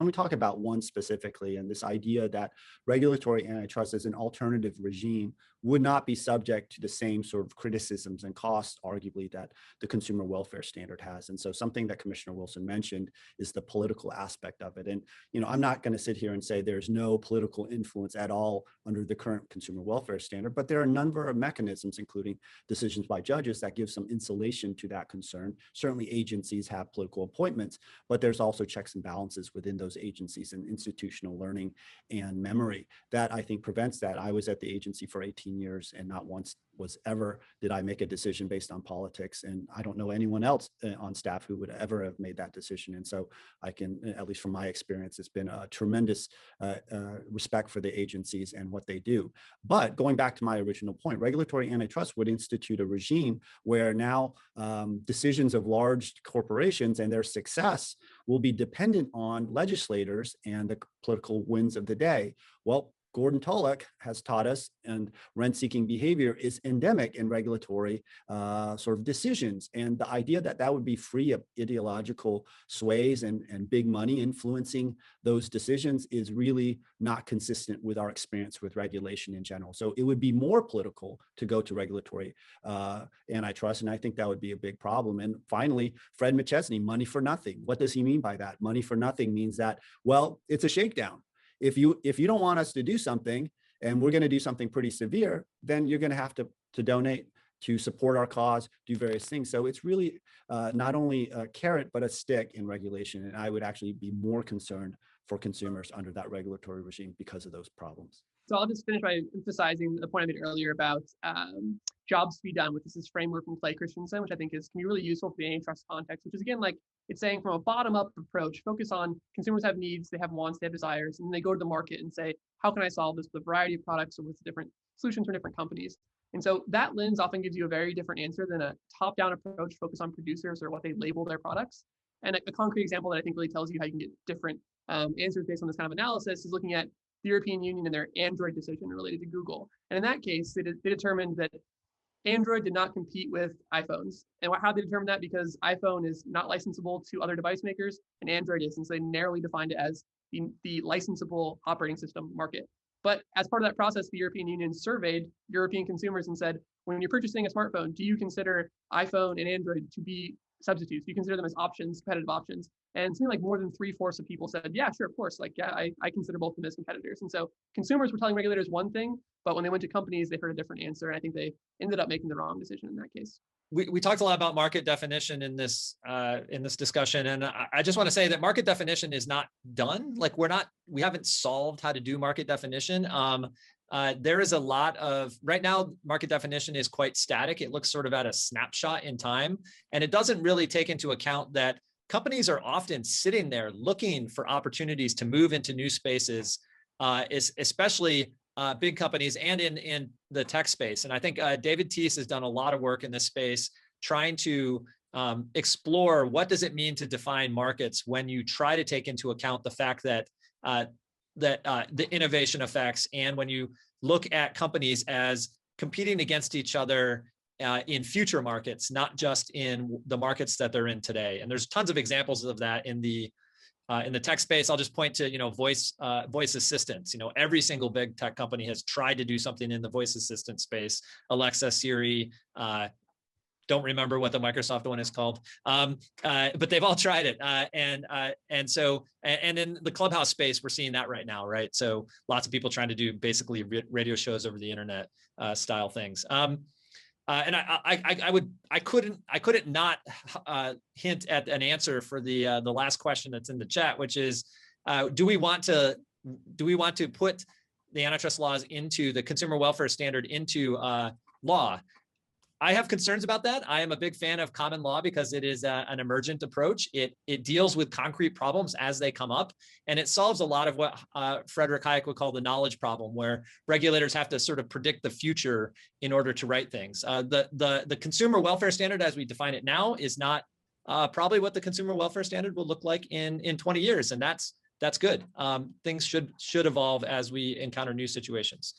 let me talk about one specifically, and this idea that regulatory antitrust as an alternative regime would not be subject to the same sort of criticisms and costs, arguably, that the consumer welfare standard has. And so something that Commissioner Wilson mentioned is the political aspect of it. And, I'm not going to sit here and say there's no political influence at all under the current consumer welfare standard, but there are a number of mechanisms, including decisions by judges, that give some insulation to that concern. Certainly agencies have political appointments, but there's also checks and balances within those agencies and institutional learning and memory that I think prevents that. I was at the agency for 18 years and not once did I make a decision based on politics. And I don't know anyone else on staff who would ever have made that decision. And so I can, at least from my experience, it's been a tremendous respect for the agencies and what they do. But going back to my original point, regulatory antitrust would institute a regime where now decisions of large corporations and their success will be dependent on legislators and the political winds of the day. Well, Gordon Tullock has taught us, and rent-seeking behavior is endemic in regulatory sort of decisions. And the idea that that would be free of ideological sways and big money influencing those decisions is really not consistent with our experience with regulation in general. So it would be more political to go to regulatory antitrust, and I think that would be a big problem. And finally, Fred McChesney, money for nothing. What does he mean by that? Money for nothing means that, well, it's a shakedown. If you don't want us to do something, and we're going to do something pretty severe, then you're going to have to donate to support our cause, do various things. So it's really not only a carrot, but a stick in regulation. And I would actually be more concerned for consumers under that regulatory regime because of those problems. So I'll just finish by emphasizing the point I made earlier about jobs to be done with this framework from Clay Christensen, which I think can be really useful for the antitrust context, which is, again, like it's saying from a bottom-up approach, focus on consumers have needs, they have wants, they have desires, and they go to the market and say, how can I solve this with a variety of products or with different solutions for different companies? And so that lens often gives you a very different answer than a top-down approach focused on producers or what they label their products. And a concrete example that I think really tells you how you can get different answers based on this kind of analysis is looking at the European Union and their Android decision related to Google. And in that case, they determined that Android did not compete with iPhones. And how they determined that? Because iPhone is not licensable to other device makers and Android is. And so they narrowly defined it as the licensable operating system market. But as part of that process, the European Union surveyed European consumers and said, when you're purchasing a smartphone, do you consider iPhone and Android to be substitutes? Do you consider them as options, competitive options? And something like more than 3/4 of people said, yeah, sure, of course. Like, yeah, I consider both of them as competitors. And so consumers were telling regulators one thing, but when they went to companies, they heard a different answer. And I think they ended up making the wrong decision in that case. We talked a lot about market definition in this discussion, and I just want to say that market definition is not done. Like we haven't solved how to do market definition. There is a lot of, right now, market definition is quite static. It looks sort of at a snapshot in time, and it doesn't really take into account that companies are often sitting there looking for opportunities to move into new spaces, especially big companies and in the tech space. And I think David Teese has done a lot of work in this space, trying to explore what does it mean to define markets when you try to take into account the fact that the innovation effects, and when you look at companies as competing against each other in future markets, not just in the markets that they're in today. And there's tons of examples of that in the tech space. I'll just point to, voice assistants. Every single big tech company has tried to do something in the voice assistant space. Alexa, Siri, don't remember what the Microsoft one is called, but they've all tried it. And in the Clubhouse space, we're seeing that right now, right? So lots of people trying to do basically radio shows over the internet style things. And I couldn't not hint at an answer for the last question that's in the chat, which is, do we want to put the antitrust laws into the consumer welfare standard into law? I have concerns about that. I am a big fan of common law because it is an emergent approach. It deals with concrete problems as they come up, and it solves a lot of what Frederick Hayek would call the knowledge problem, where regulators have to sort of predict the future in order to write things. The consumer welfare standard, as we define it now, is not probably what the consumer welfare standard will look like in 20 years, and that's good. Things should evolve as we encounter new situations.